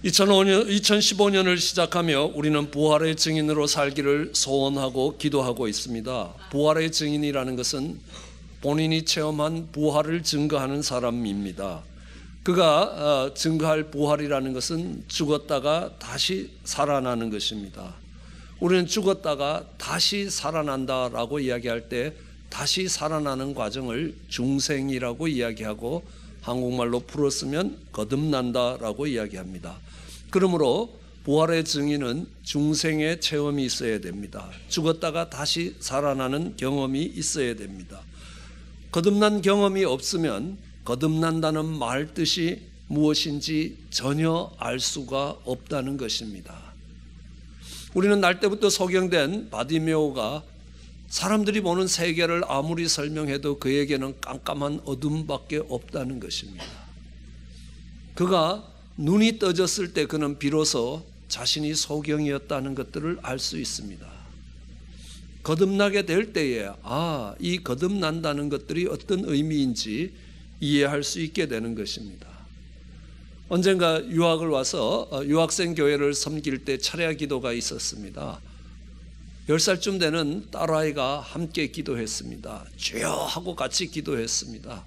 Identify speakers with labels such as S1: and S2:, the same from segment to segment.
S1: 2015년을 시작하며 우리는 부활의 증인으로 살기를 소원하고 기도하고 있습니다. 부활의 증인이라는 것은 본인이 체험한 부활을 증거하는 사람입니다. 그가 증거할 부활이라는 것은 죽었다가 다시 살아나는 것입니다. 우리는 죽었다가 다시 살아난다라고 이야기할 때 다시 살아나는 과정을 중생이라고 이야기하고 한국말로 풀었으면 거듭난다라고 이야기합니다. 그러므로 부활의 증인은 중생의 체험이 있어야 됩니다. 죽었다가 다시 살아나는 경험이 있어야 됩니다. 거듭난 경험이 없으면 거듭난다는 말 뜻이 무엇인지 전혀 알 수가 없다는 것입니다. 우리는 날 때부터 소경된 바디메오가 사람들이 보는 세계를 아무리 설명해도 그에게는 깜깜한 어둠밖에 없다는 것입니다. 그가 눈이 떠졌을 때 그는 비로소 자신이 소경이었다는 것들을 알 수 있습니다. 거듭나게 될 때에 이 거듭난다는 것들이 어떤 의미인지 이해할 수 있게 되는 것입니다. 언젠가 유학을 와서 유학생 교회를 섬길 때 차례 기도가 있었습니다. 10살쯤 되는 딸아이가 함께 기도했습니다. 주여 하고 같이 기도했습니다.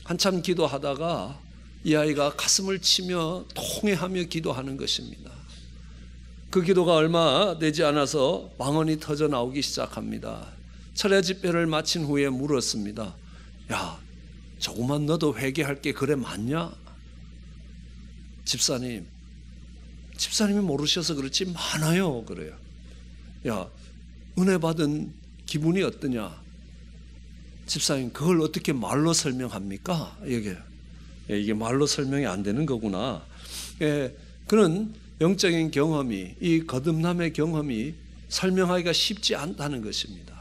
S1: 한참 기도하다가 이 아이가 가슴을 치며 통회하며 기도하는 것입니다. 그 기도가 얼마 되지 않아서 방언이 터져 나오기 시작합니다. 철야 집회를 마친 후에 물었습니다. 야, 조금만 너도 회개할 게 그래 맞냐? 집사님이 모르셔서 그렇지 많아요. 그래요. 야, 은혜 받은 기분이 어떠냐? 집사님, 그걸 어떻게 말로 설명합니까? 이게 말로 설명이 안 되는 거구나. 그런 영적인 경험이, 이 거듭남의 경험이 설명하기가 쉽지 않다는 것입니다.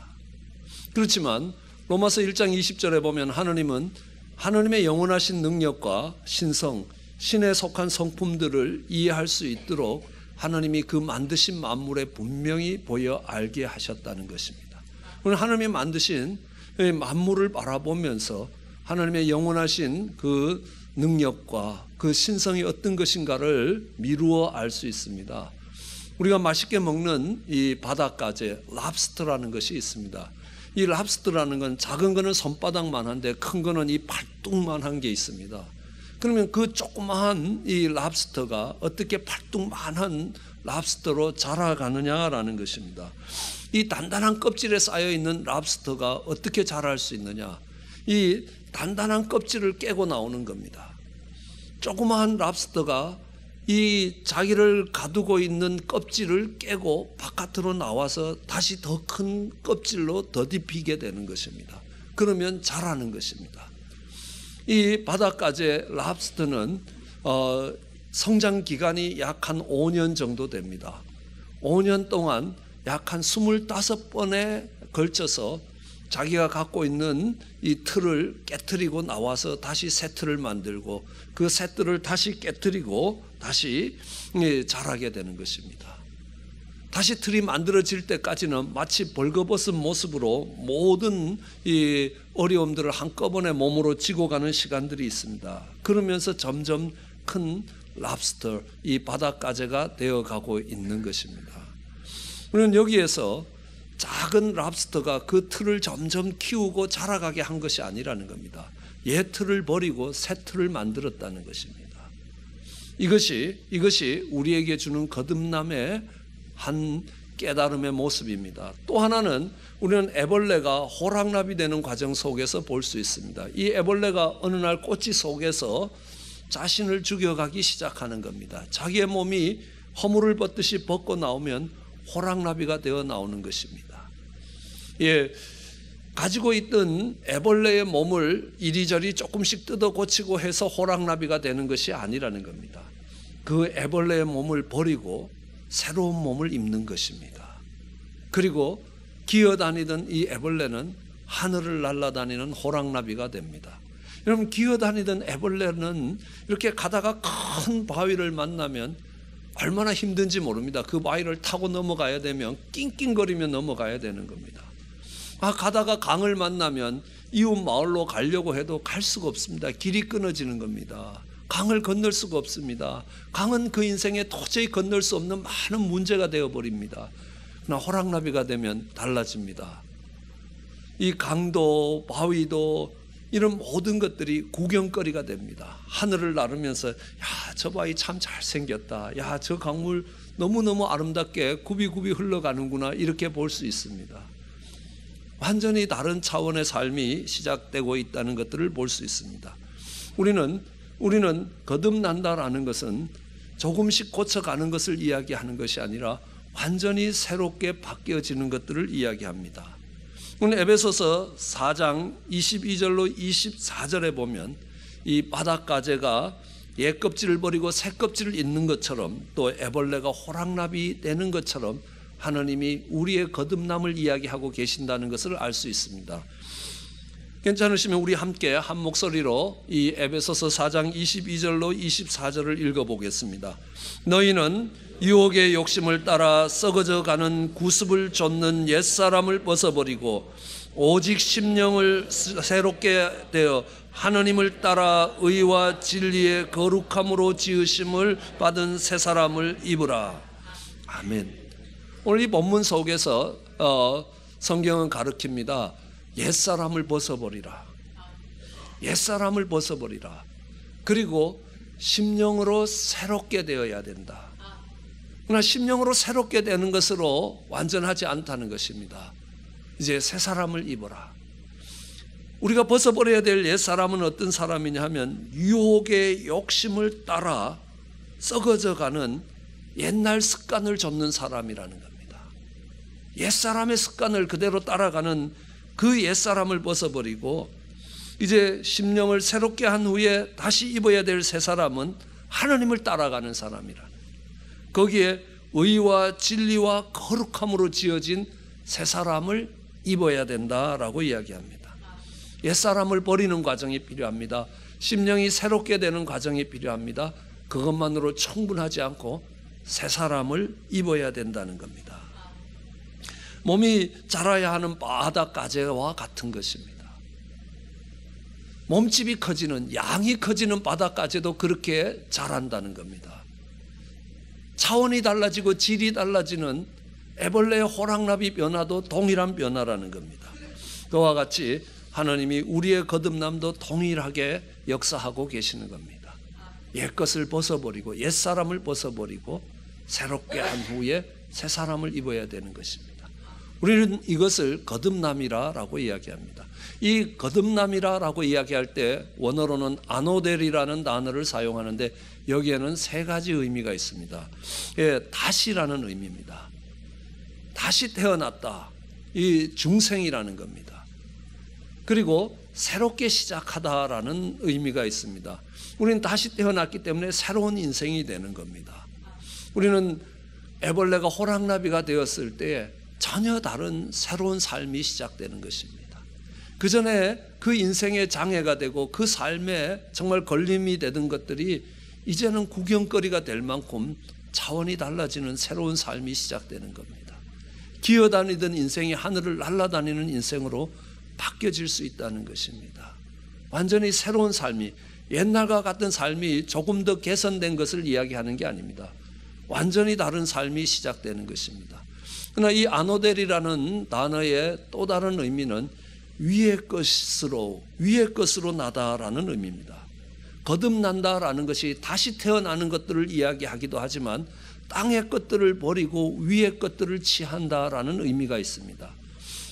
S1: 그렇지만 로마서 1장 20절에 보면 하나님은 하나님의 영원하신 능력과 신성, 신에 속한 성품들을 이해할 수 있도록 하나님이 그 만드신 만물에 분명히 보여 알게 하셨다는 것입니다. 오늘 하나님이 만드신 만물을 바라보면서 하나님의 영원하신 그 능력과 그 신성이 어떤 것인가를 미루어 알 수 있습니다. 우리가 맛있게 먹는 이 바닷가재, 랍스터라는 것이 있습니다. 이 랍스터라는 건 작은 거는 손바닥만한데 큰 거는 이 팔뚝만한 게 있습니다. 그러면 그 조그마한 이 랍스터가 어떻게 팔뚝만한 랍스터로 자라가느냐라는 것입니다. 이 단단한 껍질에 쌓여있는 랍스터가 어떻게 자랄 수 있느냐? 이 단단한 껍질을 깨고 나오는 겁니다. 조그마한 랍스터가 이 자기를 가두고 있는 껍질을 깨고 바깥으로 나와서 다시 더 큰 껍질로 더딥히게 되는 것입니다. 그러면 자라는 것입니다. 이 바닷가재 랍스터는 성장 기간이 약 한 5년 정도 됩니다. 5년 동안 약 한 25번에 걸쳐서 자기가 갖고 있는 이 틀을 깨트리고 나와서 다시 새 틀을 만들고 그 새 틀을 다시 깨트리고 다시 자라게 되는 것입니다. 다시 틀이 만들어질 때까지는 마치 벌거벗은 모습으로 모든 이 어려움들을 한꺼번에 몸으로 지고 가는 시간들이 있습니다. 그러면서 점점 큰 랍스터, 이 바닷가재가 되어가고 있는 것입니다. 우리는 여기에서 작은 랍스터가 그 틀을 점점 키우고 자라가게 한 것이 아니라는 겁니다. 옛 틀을 버리고 새 틀을 만들었다는 것입니다. 이것이 우리에게 주는 거듭남의 한 깨달음의 모습입니다. 또 하나는 우리는 애벌레가 호랑나비 되는 과정 속에서 볼 수 있습니다. 이 애벌레가 어느 날 꽃이 속에서 자신을 죽여가기 시작하는 겁니다. 자기의 몸이 허물을 벗듯이 벗고 나오면 호랑나비가 되어 나오는 것입니다. 가지고 있던 애벌레의 몸을 이리저리 조금씩 뜯어 고치고 해서 호랑나비가 되는 것이 아니라는 겁니다. 그 애벌레의 몸을 버리고 새로운 몸을 입는 것입니다. 그리고 기어다니던 이 애벌레는 하늘을 날아다니는 호랑나비가 됩니다. 여러분, 기어다니던 애벌레는 이렇게 가다가 큰 바위를 만나면 얼마나 힘든지 모릅니다. 그 바위를 타고 넘어가야 되면 낑낑거리며 넘어가야 되는 겁니다. 가다가 강을 만나면 이웃 마을로 가려고 해도 갈 수가 없습니다. 길이 끊어지는 겁니다. 강을 건널 수가 없습니다. 강은 그 인생에 도저히 건널 수 없는 많은 문제가 되어버립니다. 그러나 호랑나비가 되면 달라집니다. 이 강도 바위도 이런 모든 것들이 구경거리가 됩니다. 하늘을 나르면서 야, 저 바위 참 잘생겼다. 야, 저 강물 너무너무 아름답게 굽이굽이 흘러가는구나. 이렇게 볼 수 있습니다. 완전히 다른 차원의 삶이 시작되고 있다는 것들을 볼 수 있습니다. 우리는 거듭난다라는 것은 조금씩 고쳐가는 것을 이야기하는 것이 아니라 완전히 새롭게 바뀌어지는 것들을 이야기합니다. 오늘 에베소서 4장 22절로 24절에 보면 이 바닷가재가 옛 껍질을 버리고 새 껍질을 잇는 것처럼 또 애벌레가 호랑나비 되는 것처럼 하나님이 우리의 거듭남을 이야기하고 계신다는 것을 알 수 있습니다. 괜찮으시면 우리 함께 한 목소리로 이 에베소서 4장 22절로 24절을 읽어보겠습니다. 너희는 유혹의 욕심을 따라 썩어져 가는 구습을 좇는 옛사람을 벗어버리고 오직 심령을 새롭게 되어 하나님을 따라 의와 진리의 거룩함으로 지으심을 받은 새 사람을 입으라. 아멘. 오늘 이 본문 속에서 성경은 가르칩니다. 옛사람을 벗어버리라. 옛사람을 벗어버리라. 그리고 심령으로 새롭게 되어야 된다. 그러나 심령으로 새롭게 되는 것으로 완전하지 않다는 것입니다. 이제 새 사람을 입어라. 우리가 벗어버려야 될 옛사람은 어떤 사람이냐 하면 유혹의 욕심을 따라 썩어져가는 옛날 습관을 좇는 사람이라는 겁니다. 옛사람의 습관을 그대로 따라가는 그 옛사람을 벗어버리고 이제 심령을 새롭게 한 후에 다시 입어야 될 새 사람은 하나님을 따라가는 사람이라. 거기에 의와 진리와 거룩함으로 지어진 새 사람을 입어야 된다라고 이야기합니다. 옛사람을 버리는 과정이 필요합니다. 심령이 새롭게 되는 과정이 필요합니다. 그것만으로 충분하지 않고 새 사람을 입어야 된다는 겁니다. 몸이 자라야 하는 바닷가재와 같은 것입니다. 몸집이 커지는, 양이 커지는 바닷가재도 그렇게 자란다는 겁니다. 차원이 달라지고 질이 달라지는 애벌레의 호랑나비 변화도 동일한 변화라는 겁니다. 그와 같이 하나님이 우리의 거듭남도 동일하게 역사하고 계시는 겁니다. 옛것을 벗어버리고 옛사람을 벗어버리고 새롭게 한 후에 새 사람을 입어야 되는 것입니다. 우리는 이것을 거듭남이라고 이야기합니다. 이 거듭남이라고 이야기할 때 원어로는 아노델이라는 단어를 사용하는데 여기에는 세 가지 의미가 있습니다. 다시라는 의미입니다. 다시 태어났다. 이 중생이라는 겁니다. 그리고 새롭게 시작하다라는 의미가 있습니다. 우리는 다시 태어났기 때문에 새로운 인생이 되는 겁니다. 우리는 애벌레가 호랑나비가 되었을 때 전혀 다른 새로운 삶이 시작되는 것입니다. 그 전에 그 인생의 장애가 되고 그 삶에 정말 걸림이 되던 것들이 이제는 구경거리가 될 만큼 차원이 달라지는 새로운 삶이 시작되는 겁니다. 기어다니던 인생이 하늘을 날아다니는 인생으로 바뀌어질 수 있다는 것입니다. 완전히 새로운 삶이, 옛날과 같은 삶이 조금 더 개선된 것을 이야기하는 게 아닙니다. 완전히 다른 삶이 시작되는 것입니다. 그러나 이 아노델이라는 단어의 또 다른 의미는 위의 것으로 나다라는 의미입니다. 거듭난다라는 것이 다시 태어나는 것들을 이야기하기도 하지만 땅의 것들을 버리고 위의 것들을 취한다라는 의미가 있습니다.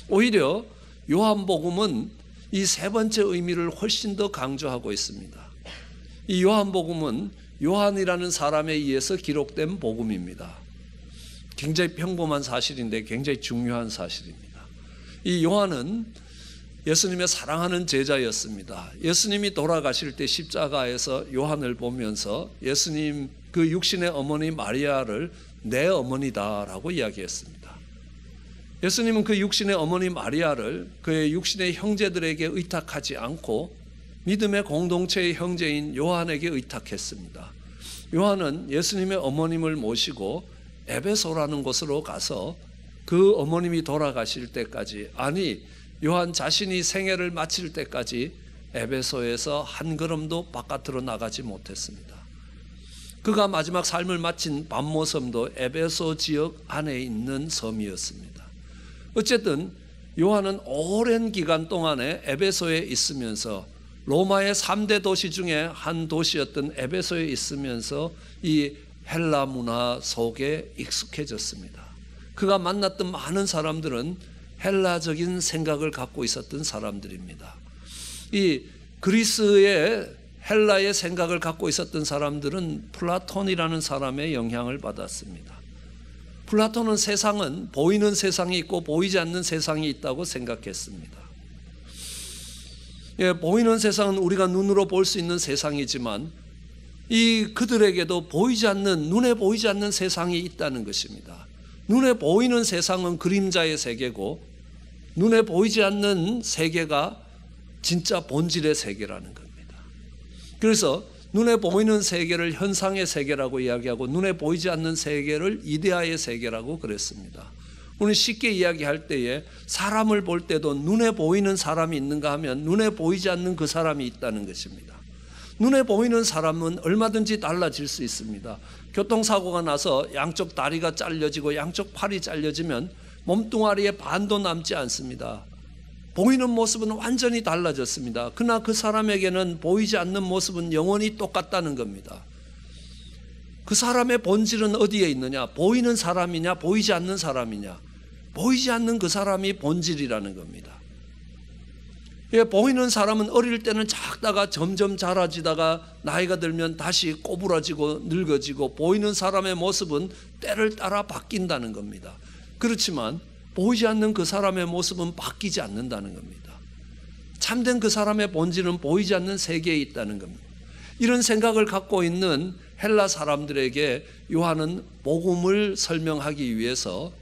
S1: 오히려 요한복음은 이 세 번째 의미를 훨씬 더 강조하고 있습니다. 이 요한복음은 요한이라는 사람에 의해서 기록된 복음입니다. 굉장히 평범한 사실인데 굉장히 중요한 사실입니다. 이 요한은 예수님의 사랑하는 제자였습니다. 예수님이 돌아가실 때 십자가에서 요한을 보면서 예수님 그 육신의 어머니 마리아를 내 어머니다라고 이야기했습니다. 예수님은 그 육신의 어머니 마리아를 그의 육신의 형제들에게 의탁하지 않고 믿음의 공동체의 형제인 요한에게 의탁했습니다. 요한은 예수님의 어머님을 모시고 에베소라는 곳으로 가서 그 어머님이 돌아가실 때까지, 아니 요한 자신이 생애를 마칠 때까지 에베소에서 한 걸음도 바깥으로 나가지 못했습니다. 그가 마지막 삶을 마친 밤모섬도 에베소 지역 안에 있는 섬이었습니다. 어쨌든 요한은 오랜 기간 동안에 에베소에 있으면서 로마의 3대 도시 중에 한 도시였던 에베소에 있으면서 이 헬라 문화 속에 익숙해졌습니다. 그가 만났던 많은 사람들은 헬라적인 생각을 갖고 있었던 사람들입니다. 이 그리스의 헬라의 생각을 갖고 있었던 사람들은 플라톤이라는 사람의 영향을 받았습니다. 플라톤은 세상은 보이는 세상이 있고 보이지 않는 세상이 있다고 생각했습니다. 보이는 세상은 우리가 눈으로 볼 수 있는 세상이지만 그들에게도 보이지 않는, 눈에 보이지 않는 세상이 있다는 것입니다. 눈에 보이는 세상은 그림자의 세계고 눈에 보이지 않는 세계가 진짜 본질의 세계라는 겁니다. 그래서 눈에 보이는 세계를 현상의 세계라고 이야기하고 눈에 보이지 않는 세계를 이데아의 세계라고 그랬습니다. 우리는 쉽게 이야기할 때에 사람을 볼 때도 눈에 보이는 사람이 있는가 하면 눈에 보이지 않는 그 사람이 있다는 것입니다. 눈에 보이는 사람은 얼마든지 달라질 수 있습니다. 교통사고가 나서 양쪽 다리가 잘려지고 양쪽 팔이 잘려지면 몸뚱아리에 반도 남지 않습니다. 보이는 모습은 완전히 달라졌습니다. 그러나 그 사람에게는 보이지 않는 모습은 영원히 똑같다는 겁니다. 그 사람의 본질은 어디에 있느냐? 보이는 사람이냐 보이지 않는 사람이냐? 보이지 않는 그 사람이 본질이라는 겁니다. 보이는 사람은 어릴 때는 작다가 점점 자라지다가 나이가 들면 다시 꼬부라지고 늙어지고 보이는 사람의 모습은 때를 따라 바뀐다는 겁니다. 그렇지만 보이지 않는 그 사람의 모습은 바뀌지 않는다는 겁니다. 참된 그 사람의 본질은 보이지 않는 세계에 있다는 겁니다. 이런 생각을 갖고 있는 헬라 사람들에게 요한은 복음을 설명하기 위해서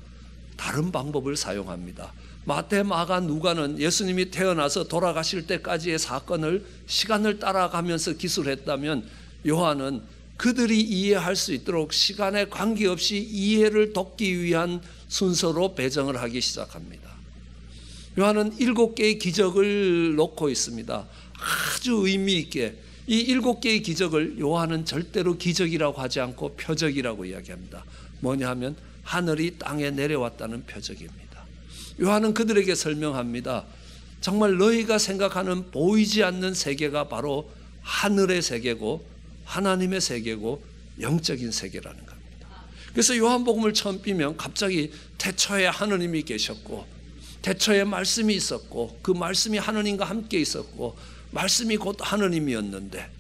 S1: 다른 방법을 사용합니다. 마태, 마가, 누가는 예수님이 태어나서 돌아가실 때까지의 사건을 시간을 따라가면서 기술했다면 요한은 그들이 이해할 수 있도록 시간에 관계없이 이해를 돕기 위한 순서로 배정을 하기 시작합니다. 요한은 7개의 기적을 놓고 있습니다. 아주 의미 있게 이 7개의 기적을 요한은 절대로 기적이라고 하지 않고 표적이라고 이야기합니다. 뭐냐 하면 하늘이 땅에 내려왔다는 표적입니다. 요한은 그들에게 설명합니다. 정말 너희가 생각하는 보이지 않는 세계가 바로 하늘의 세계고 하나님의 세계고 영적인 세계라는 겁니다. 그래서 요한복음을 처음 삐면 갑자기 태초에 하느님이 계셨고 태초에 말씀이 있었고 그 말씀이 하느님과 함께 있었고 말씀이 곧 하느님이었는데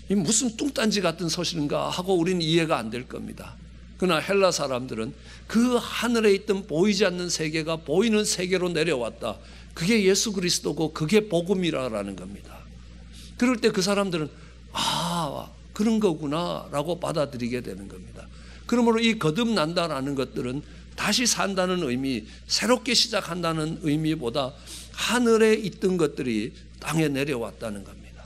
S1: 이 무슨 뚱딴지 같은 소식인가 하고 우리는 이해가 안 될 겁니다. 그러나 헬라 사람들은 그 하늘에 있던 보이지 않는 세계가 보이는 세계로 내려왔다. 그게 예수 그리스도고 그게 복음이라는 겁니다. 그럴 때 그 사람들은 그런 거구나 라고 받아들이게 되는 겁니다. 그러므로 이 거듭난다라는 것들은 다시 산다는 의미, 새롭게 시작한다는 의미보다 하늘에 있던 것들이 땅에 내려왔다는 겁니다.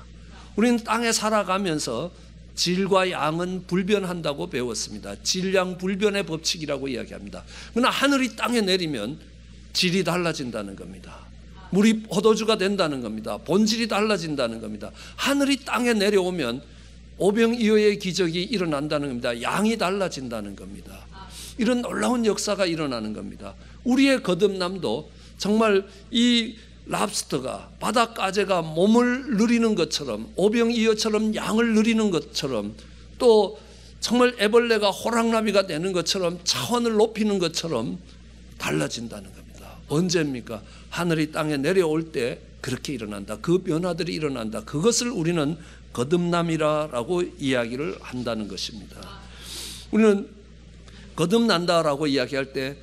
S1: 우리는 땅에 살아가면서 질과 양은 불변한다고 배웠습니다. 질량 불변의 법칙이라고 이야기합니다. 그러나 하늘이 땅에 내리면 질이 달라진다는 겁니다. 물이 포도주가 된다는 겁니다. 본질이 달라진다는 겁니다. 하늘이 땅에 내려오면 오병이어의 기적이 일어난다는 겁니다. 양이 달라진다는 겁니다. 이런 놀라운 역사가 일어나는 겁니다. 우리의 거듭남도 정말 이 랍스터가 바닷가재가 몸을 누리는 것처럼 오병이어처럼 양을 누리는 것처럼 또 정말 애벌레가 호랑나비가 되는 것처럼 차원을 높이는 것처럼 달라진다는 겁니다. 언제입니까? 하늘이 땅에 내려올 때 그렇게 일어난다. 그 변화들이 일어난다. 그것을 우리는 거듭남이라고 이야기를 한다는 것입니다. 우리는 거듭난다라고 이야기할 때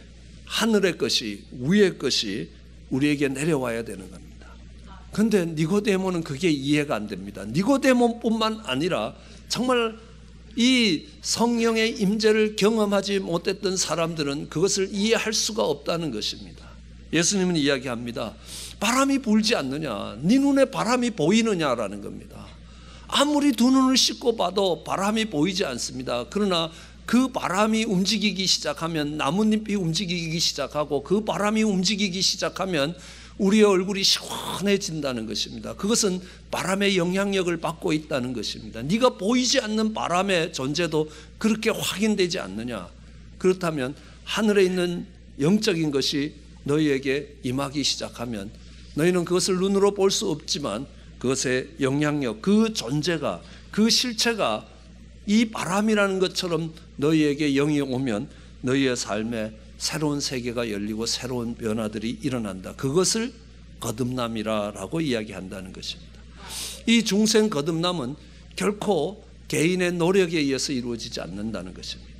S1: 하늘의 것이 위의 것이 우리에게 내려와야 되는 겁니다. 그런데 니고데모는 그게 이해가 안 됩니다. 니고데모뿐만 아니라 정말 이 성령의 임재를 경험하지 못했던 사람들은 그것을 이해할 수가 없다는 것입니다. 예수님은 이야기합니다. 바람이 불지 않느냐? 네 눈에 바람이 보이느냐라는 겁니다. 아무리 두 눈을 씻고 봐도 바람이 보이지 않습니다. 그러나 그 바람이 움직이기 시작하면 나뭇잎이 움직이기 시작하고 그 바람이 움직이기 시작하면 우리의 얼굴이 시원해진다는 것입니다. 그것은 바람의 영향력을 받고 있다는 것입니다. 네가 보이지 않는 바람의 존재도 그렇게 확인되지 않느냐? 그렇다면 하늘에 있는 영적인 것이 너희에게 임하기 시작하면 너희는 그것을 눈으로 볼 수 없지만 그것의 영향력, 그 존재가, 그 실체가 이 바람이라는 것처럼 너희에게 영이 오면 너희의 삶에 새로운 세계가 열리고 새로운 변화들이 일어난다. 그것을 거듭남이라고 이야기한다는 것입니다. 이 중생 거듭남은 결코 개인의 노력에 의해서 이루어지지 않는다는 것입니다.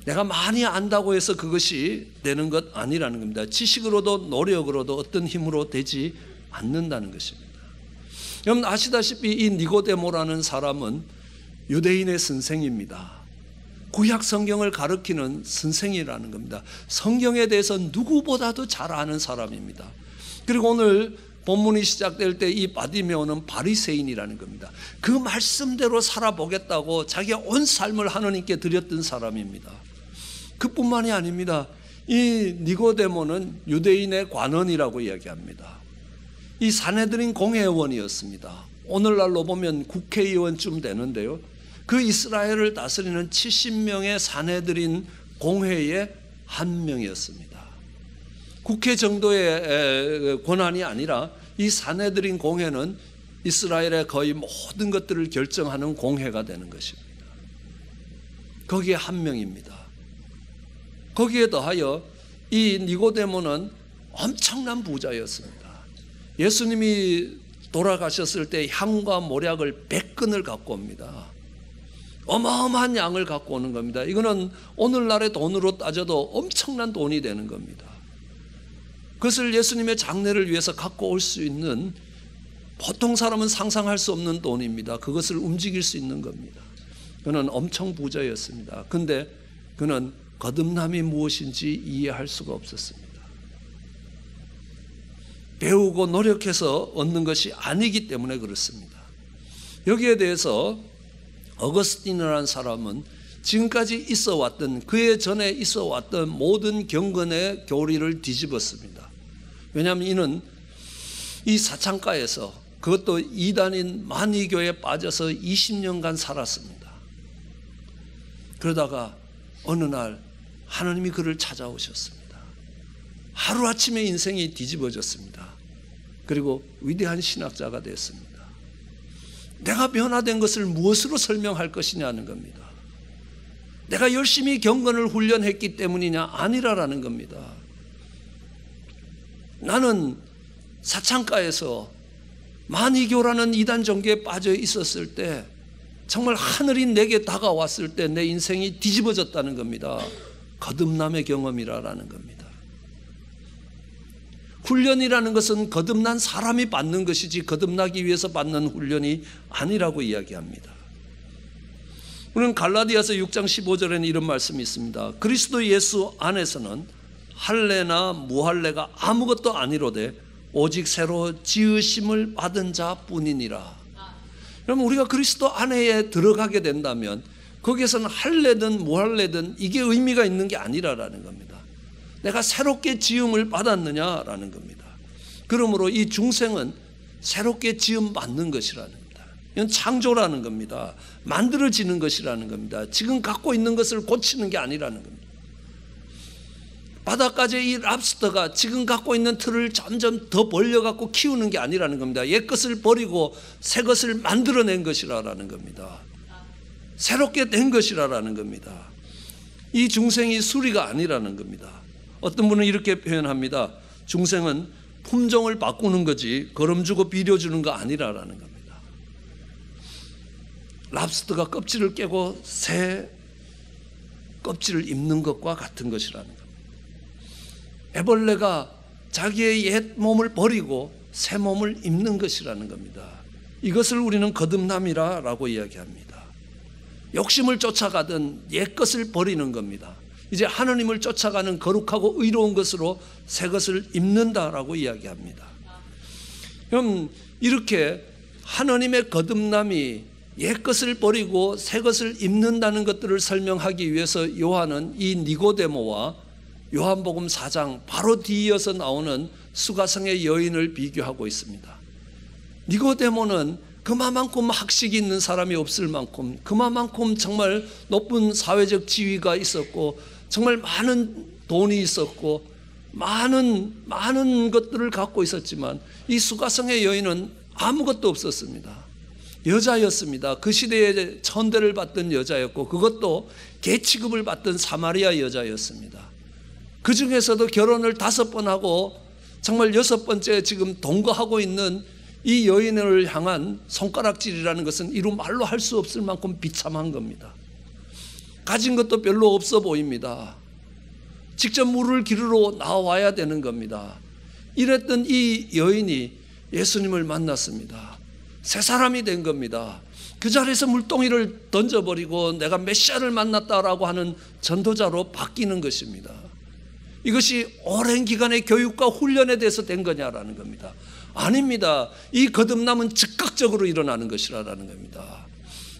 S1: 내가 많이 안다고 해서 그것이 되는 것 아니라는 겁니다. 지식으로도 노력으로도 어떤 힘으로 되지 않는다는 것입니다. 여러분 아시다시피 이 니고데모라는 사람은 유대인의 선생입니다. 구약 성경을 가르치는 선생이라는 겁니다. 성경에 대해서 누구보다도 잘 아는 사람입니다. 그리고 오늘 본문이 시작될 때 이 바디메오는 바리새인이라는 겁니다. 그 말씀대로 살아보겠다고 자기가 온 삶을 하나님께 드렸던 사람입니다. 그뿐만이 아닙니다. 이 니고데모는 유대인의 관원이라고 이야기합니다. 이 산헤드린 공회의원이었습니다. 오늘날로 보면 국회의원쯤 되는데요. 그 이스라엘을 다스리는 70명의 산헤드린 공회의 한 명이었습니다. 국회 정도의 권한이 아니라 이 산헤드린 공회는 이스라엘의 거의 모든 것들을 결정하는 공회가 되는 것입니다. 거기에 한 명입니다. 거기에 더하여 이 니고데모는 엄청난 부자였습니다. 예수님이 돌아가셨을 때 향과 모략을 100근을 갖고 옵니다. 어마어마한 양을 갖고 오는 겁니다. 이거는 오늘날의 돈으로 따져도 엄청난 돈이 되는 겁니다. 그것을 예수님의 장례를 위해서 갖고 올 수 있는 보통 사람은 상상할 수 없는 돈입니다. 그것을 움직일 수 있는 겁니다. 그는 엄청 부자였습니다. 그런데 그는 거듭남이 무엇인지 이해할 수가 없었습니다. 배우고 노력해서 얻는 것이 아니기 때문에 그렇습니다. 여기에 대해서 어거스틴이라는 사람은 지금까지 있어 왔던, 그의 전에 있어 왔던 모든 경건의 교리를 뒤집었습니다. 왜냐하면 이는 이 사창가에서, 그것도 이단인 만이교에 빠져서 20년간 살았습니다. 그러다가 어느 날 하나님이 그를 찾아오셨습니다. 하루아침에 인생이 뒤집어졌습니다. 그리고 위대한 신학자가 됐습니다. 내가 변화된 것을 무엇으로 설명할 것이냐는 겁니다. 내가 열심히 경건을 훈련했기 때문이냐? 아니라라는 겁니다. 나는 사창가에서 만이교라는 이단 종교에 빠져 있었을 때 정말 하늘이 내게 다가왔을 때 내 인생이 뒤집어졌다는 겁니다. 거듭남의 경험이라는 겁니다. 훈련이라는 것은 거듭난 사람이 받는 것이지 거듭나기 위해서 받는 훈련이 아니라고 이야기합니다. 우리는 갈라디아서 6장 15절에는 이런 말씀이 있습니다. 그리스도 예수 안에서는 할례나 무할례가 아무것도 아니로되 오직 새로 지으심을 받은 자뿐이니라. 그러면 우리가 그리스도 안에 들어가게 된다면 거기에서는 할례든 무할례든 이게 의미가 있는 게 아니라라는 겁니다. 내가 새롭게 지음을 받았느냐라는 겁니다. 그러므로 이 중생은 새롭게 지음 받는 것이라는 겁니다. 이건 창조라는 겁니다. 만들어지는 것이라는 겁니다. 지금 갖고 있는 것을 고치는 게 아니라는 겁니다. 바닷가재 이 랍스터가 지금 갖고 있는 틀을 점점 더 벌려갖고 키우는 게 아니라는 겁니다. 옛 것을 버리고 새 것을 만들어낸 것이라는 겁니다. 새롭게 된 것이라는 겁니다. 이 중생이 수리가 아니라는 겁니다. 어떤 분은 이렇게 표현합니다. 중생은 품종을 바꾸는 거지 거름주고 비려주는 거 아니라는 겁니다. 랍스터가 껍질을 깨고 새 껍질을 입는 것과 같은 것이라는 겁니다. 애벌레가 자기의 옛 몸을 버리고 새 몸을 입는 것이라는 겁니다. 이것을 우리는 거듭남이라고 이야기합니다. 욕심을 쫓아가던 옛 것을 버리는 겁니다. 이제 하나님을 쫓아가는 거룩하고 의로운 것으로 새 것을 입는다라고 이야기합니다. 그럼 이렇게 하나님의 거듭남이 옛 것을 버리고 새 것을 입는다는 것들을 설명하기 위해서 요한은 이 니고데모와 요한복음 4장 바로 뒤이어서 나오는 수가성의 여인을 비교하고 있습니다. 니고데모는 그만큼 학식이 있는 사람이 없을 만큼, 그만큼 정말 높은 사회적 지위가 있었고, 정말 많은 돈이 있었고, 많은 것들을 갖고 있었지만, 이 수가성의 여인은 아무것도 없었습니다. 여자였습니다. 그 시대에 천대를 받던 여자였고, 그것도 계치급을 받던 사마리아 여자였습니다. 그 중에서도 결혼을 5번 하고 정말 6번째 지금 동거하고 있는 이 여인을 향한 손가락질이라는 것은 이루 말로 할 수 없을 만큼 비참한 겁니다. 가진 것도 별로 없어 보입니다. 직접 물을 기르러 나와야 되는 겁니다. 이랬던 이 여인이 예수님을 만났습니다. 새 사람이 된 겁니다. 그 자리에서 물동이를 던져버리고 내가 메시아를 만났다라고 하는 전도자로 바뀌는 것입니다. 이것이 오랜 기간의 교육과 훈련에 대해서 된 거냐라는 겁니다. 아닙니다. 이 거듭남은 즉각적으로 일어나는 것이라는 겁니다.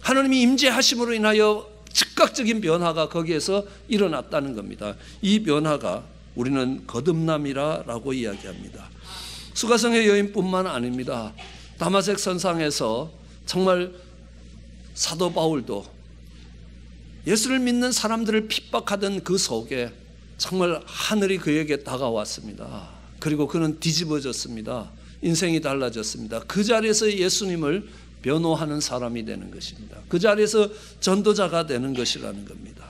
S1: 하나님이 임재하심으로 인하여 즉각적인 변화가 거기에서 일어났다는 겁니다. 이 변화가 우리는 거듭남이라고 이야기합니다. 수가성의 여인뿐만 아닙니다. 다마색 선상에서 정말 사도 바울도 예수를 믿는 사람들을 핍박하던 그 속에 정말 하늘이 그에게 다가왔습니다. 그리고 그는 뒤집어졌습니다. 인생이 달라졌습니다. 그 자리에서 예수님을 변호하는 사람이 되는 것입니다. 그 자리에서 전도자가 되는 것이라는 겁니다.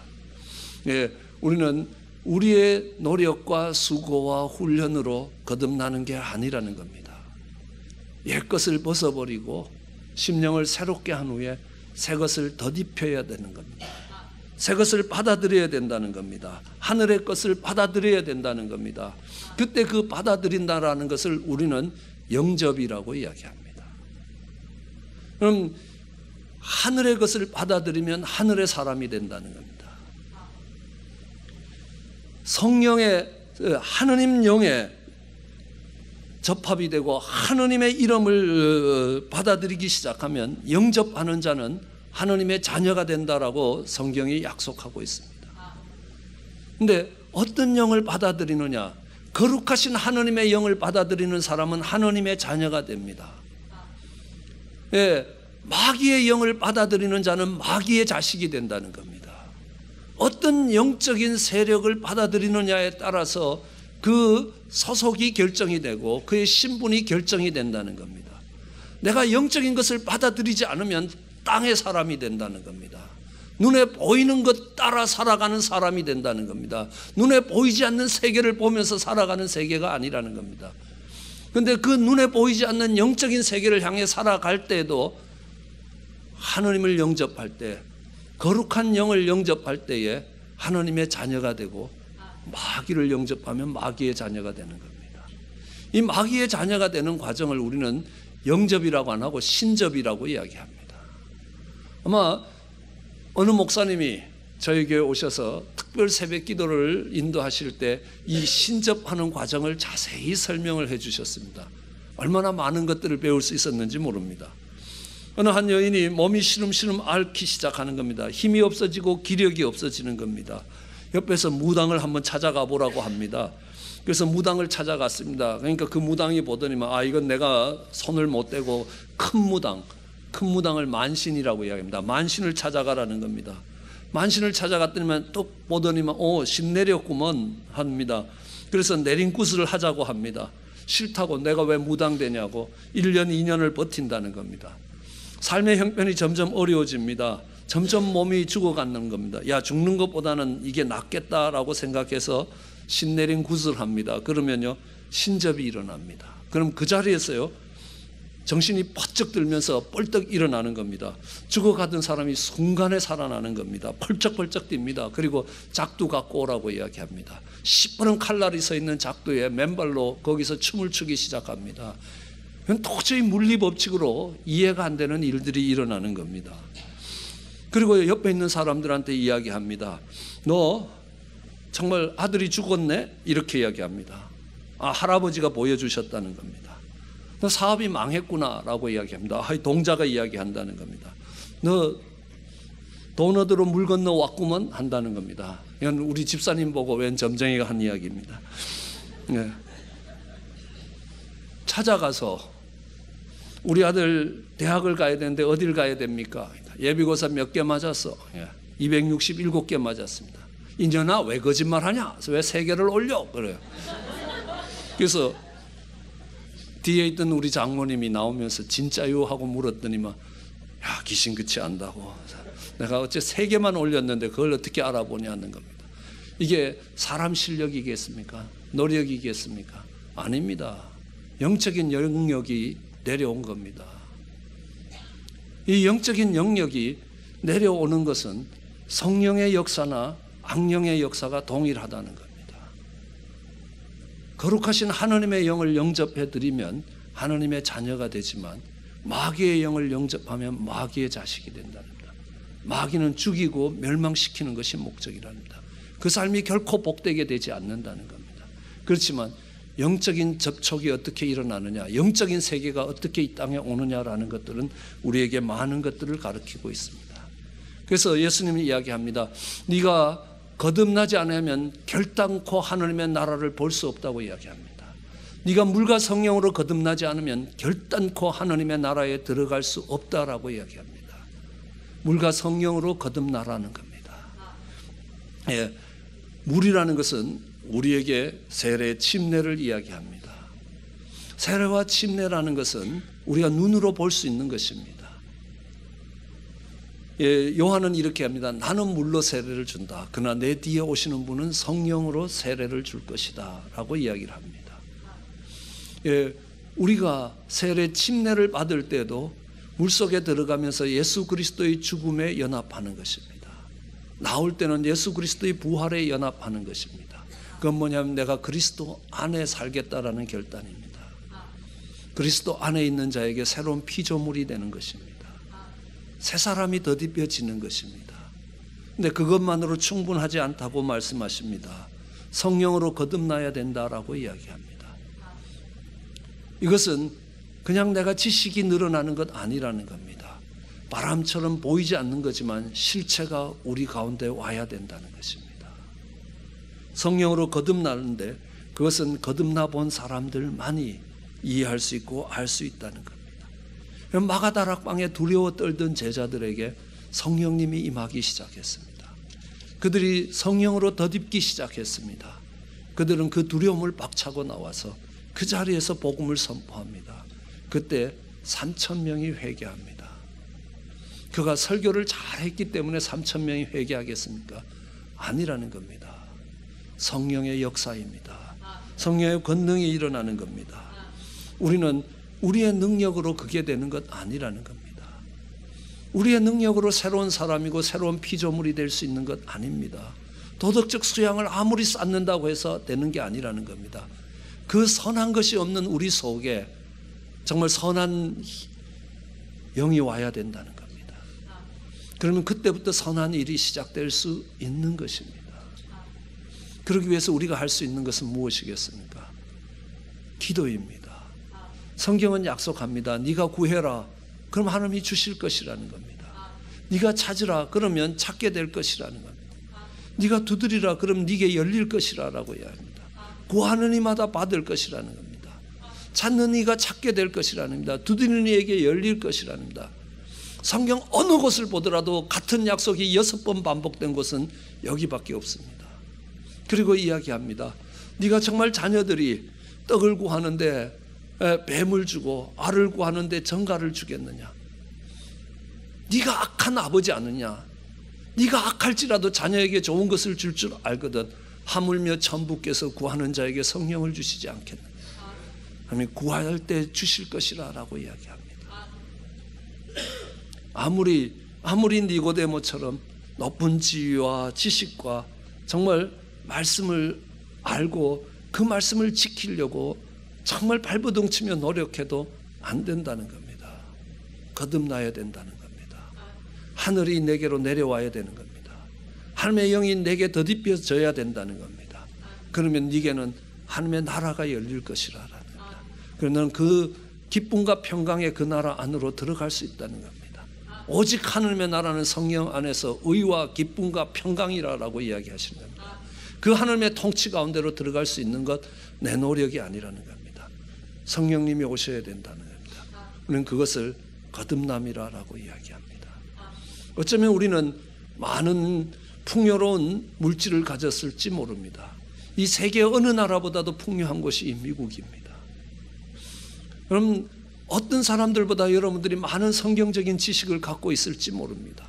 S1: 예, 우리는 우리의 노력과 수고와 훈련으로 거듭나는 게 아니라는 겁니다. 옛것을 벗어버리고 심령을 새롭게 한 후에 새 것을 덧입혀야 되는 겁니다. 새 것을 받아들여야 된다는 겁니다. 하늘의 것을 받아들여야 된다는 겁니다. 그때 그 받아들인다라는 것을 우리는 영접이라고 이야기합니다. 그럼 하늘의 것을 받아들이면 하늘의 사람이 된다는 겁니다. 성령의 하느님 영에 접합이 되고 하느님의 이름을 받아들이기 시작하면 영접하는 자는 하느님의 자녀가 된다라고 성경이 약속하고 있습니다. 그런데 어떤 영을 받아들이느냐? 거룩하신 하느님의 영을 받아들이는 사람은 하느님의 자녀가 됩니다. 예, 마귀의 영을 받아들이는 자는 마귀의 자식이 된다는 겁니다. 어떤 영적인 세력을 받아들이느냐에 따라서 그 소속이 결정이 되고 그의 신분이 결정이 된다는 겁니다. 내가 영적인 것을 받아들이지 않으면 땅의 사람이 된다는 겁니다. 눈에 보이는 것 따라 살아가는 사람이 된다는 겁니다. 눈에 보이지 않는 세계를 보면서 살아가는 세계가 아니라는 겁니다. 그런데 그 눈에 보이지 않는 영적인 세계를 향해 살아갈 때에도 하나님을 영접할 때, 거룩한 영을 영접할 때에 하나님의 자녀가 되고 마귀를 영접하면 마귀의 자녀가 되는 겁니다. 이 마귀의 자녀가 되는 과정을 우리는 영접이라고 안 하고 신접이라고 이야기합니다. 아마 어느 목사님이 저희 교회 오셔서 특별 새벽 기도를 인도하실 때 이 신접하는 과정을 자세히 설명을 해 주셨습니다. 얼마나 많은 것들을 배울 수 있었는지 모릅니다. 어느 한 여인이 몸이 시름시름 앓기 시작하는 겁니다. 힘이 없어지고 기력이 없어지는 겁니다. 옆에서 무당을 한번 찾아가 보라고 합니다. 그래서 무당을 찾아갔습니다. 그러니까 그 무당이 보더니만 이건 내가 손을 못 대고 큰 무당을 만신이라고 이야기합니다. 만신을 찾아가라는 겁니다. 만신을 찾아갔더니만 또 보더니만 신 내렸구먼 합니다. 그래서 내린구슬을 하자고 합니다. 싫다고, 내가 왜 무당 되냐고 1년 2년을 버틴다는 겁니다. 삶의 형편이 점점 어려워집니다. 점점 몸이 죽어가는 겁니다. 죽는 것보다는 이게 낫겠다라고 생각해서 신 내린 구슬을 합니다. 그러면요 신접이 일어납니다. 그럼 그 자리에서요 정신이 퍼쩍 들면서 뻘떡 일어나는 겁니다. 죽어가던 사람이 순간에 살아나는 겁니다. 펄쩍펄쩍 뜁니다. 그리고 작두 갖고 오라고 이야기합니다. 시퍼런 칼날이 서 있는 작두에 맨발로 거기서 춤을 추기 시작합니다. 도저히 물리법칙으로 이해가 안 되는 일들이 일어나는 겁니다. 그리고 옆에 있는 사람들한테 이야기합니다. 너 정말 아들이 죽었네? 이렇게 이야기합니다. 할아버지가 보여주셨다는 겁니다. 너 사업이 망했구나 라고 이야기합니다. 동자가 이야기한다는 겁니다. 너 돈 얻으러 물 건너 왔구먼 한다는 겁니다. 이건 우리 집사님 보고 웬 점쟁이가 한 이야기입니다. 네. 찾아가서 우리 아들 대학을 가야 되는데 어딜 가야 됩니까? 예비고사 몇 개 맞았어? 267개 맞았습니다. 인연아 왜 거짓말하냐? 왜 3개를 올려? 그래요. 그래서 뒤에 있던 우리 장모님이 나오면서 진짜요? 하고 물었더니만 야 귀신 그치 안다고. 내가 어째 3개만 올렸는데 그걸 어떻게 알아보냐는 겁니다. 이게 사람 실력이겠습니까? 노력이겠습니까? 아닙니다. 영적인 영역이 내려온 겁니다. 이 영적인 영역이 내려오는 것은 성령의 역사나 악령의 역사가 동일하다는 겁니다. 거룩하신 하나님의 영을 영접해 드리면 하나님의 자녀가 되지만 마귀의 영을 영접하면 마귀의 자식이 된답니다. 마귀는 죽이고 멸망시키는 것이 목적이랍니다. 그 삶이 결코 복되게 되지 않는다는 겁니다. 그렇지만 영적인 접촉이 어떻게 일어나느냐, 영적인 세계가 어떻게 이 땅에 오느냐라는 것들은 우리에게 많은 것들을 가르치고 있습니다. 그래서 예수님이 이야기합니다. 네가 거듭나지 않으면 결단코 하나님의 나라를 볼 수 없다고 이야기합니다. 네가 물과 성령으로 거듭나지 않으면 결단코 하나님의 나라에 들어갈 수 없다라고 이야기합니다. 물과 성령으로 거듭나라는 겁니다. 예, 물이라는 것은 우리에게 세례, 침례를 이야기합니다. 세례와 침례라는 것은 우리가 눈으로 볼 수 있는 것입니다. 예, 요한은 이렇게 합니다. 나는 물로 세례를 준다. 그러나 내 뒤에 오시는 분은 성령으로 세례를 줄 것이다 라고 이야기를 합니다. 예, 우리가 세례 침례를 받을 때도 물속에 들어가면서 예수 그리스도의 죽음에 연합하는 것입니다. 나올 때는 예수 그리스도의 부활에 연합하는 것입니다. 그건 뭐냐면 내가 그리스도 안에 살겠다라는 결단입니다. 그리스도 안에 있는 자에게 새로운 피조물이 되는 것입니다. 새 사람이 더딥혀지는 것입니다. 근데 그것만으로 충분하지 않다고 말씀하십니다. 성령으로 거듭나야 된다라고 이야기합니다. 이것은 그냥 내가 지식이 늘어나는 것 아니라는 겁니다. 바람처럼 보이지 않는 거지만 실체가 우리 가운데 와야 된다는 것입니다. 성령으로 거듭나는데 그것은 거듭나 본 사람들만이 이해할 수 있고 알 수 있다는 겁니다. 마가다락방에 두려워 떨던 제자들에게 성령님이 임하기 시작했습니다. 그들이 성령으로 덧입기 시작했습니다. 그들은 그 두려움을 박차고 나와서 그 자리에서 복음을 선포합니다. 그때 3,000명이 회개합니다. 그가 설교를 잘했기 때문에 3,000명이 회개하겠습니까? 아니라는 겁니다. 성령의 역사입니다. 성령의 권능이 일어나는 겁니다. 우리는 우리의 능력으로 그게 되는 것 아니라는 겁니다. 우리의 능력으로 새로운 사람이고 새로운 피조물이 될 수 있는 것 아닙니다. 도덕적 수양을 아무리 쌓는다고 해서 되는 게 아니라는 겁니다. 그 선한 것이 없는 우리 속에 정말 선한 영이 와야 된다는 겁니다. 그러면 그때부터 선한 일이 시작될 수 있는 것입니다. 그러기 위해서 우리가 할 수 있는 것은 무엇이겠습니까? 기도입니다. 성경은 약속합니다. 네가 구해라. 그럼 하나님이 주실 것이라는 겁니다. 네가 찾으라. 그러면 찾게 될 것이라는 겁니다. 네가 두드리라. 그럼 네게 열릴 것이라고 이야기합니다. 구하는 이마다 받을 것이라는 겁니다. 찾는 이가 찾게 될 것이라는 겁니다. 두드리는 이에게 열릴 것이라는 겁니다. 성경 어느 곳을 보더라도 같은 약속이 6번 반복된 곳은 여기밖에 없습니다. 그리고 이야기합니다. 네가 정말 자녀들이 떡을 구하는데 뱀을 주고 알을 구하는데 정갈을 주겠느냐? 네가 악한 아버지 아느냐? 네가 악할지라도 자녀에게 좋은 것을 줄 줄 알거든 하물며 천부께서 구하는 자에게 성령을 주시지 않겠느냐? 하나님 구할 때 주실 것이라고 이야기합니다. 아무리 니고데모처럼 높은 지위와 지식과 정말 말씀을 알고 그 말씀을 지키려고 정말 발버둥 치며 노력해도 안 된다는 겁니다. 거듭나야 된다는 겁니다. 하늘이 내게로 내려와야 되는 겁니다. 하나님의 영이 내게 덧입혀져야 된다는 겁니다. 그러면 네게는 하나님의 나라가 열릴 것이라는 겁니다. 그러면 그 기쁨과 평강의 그 나라 안으로 들어갈 수 있다는 겁니다. 오직 하나님의 나라는 성령 안에서 의와 기쁨과 평강이라고 이야기하시는 겁니다. 그 하나님의 통치 가운데로 들어갈 수 있는 것 내 노력이 아니라는 겁니다. 성령님이 오셔야 된다는 겁니다. 우리는 그것을 거듭남이라고 이야기합니다. 어쩌면 우리는 많은 풍요로운 물질을 가졌을지 모릅니다. 이 세계 어느 나라보다도 풍요한 곳이 미국입니다. 그럼 어떤 사람들보다 여러분들이 많은 성경적인 지식을 갖고 있을지 모릅니다.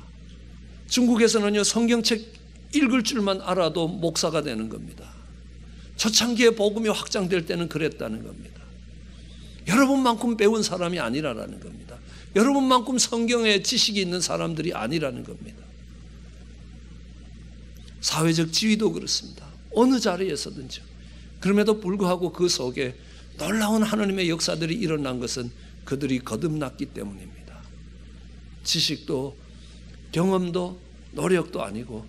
S1: 중국에서는요, 성경책 읽을 줄만 알아도 목사가 되는 겁니다. 초창기에 복음이 확장될 때는 그랬다는 겁니다. 여러분만큼 배운 사람이 아니라는 겁니다. 여러분만큼 성경에 지식이 있는 사람들이 아니라는 겁니다. 사회적 지위도 그렇습니다. 어느 자리에서든지. 그럼에도 불구하고 그 속에 놀라운 하나님의 역사들이 일어난 것은 그들이 거듭났기 때문입니다. 지식도 경험도 노력도 아니고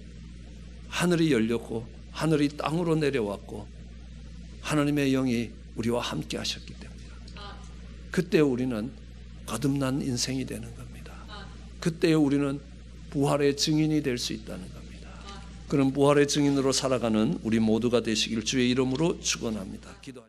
S1: 하늘이 열렸고 하늘이 땅으로 내려왔고 하나님의 영이 우리와 함께 하셨기 때문입니다. 그때 우리는 거듭난 인생이 되는 겁니다. 그때 우리는 부활의 증인이 될 수 있다는 겁니다. 그런 부활의 증인으로 살아가는 우리 모두가 되시길 주의 이름으로 축원합니다. 기도하십시오.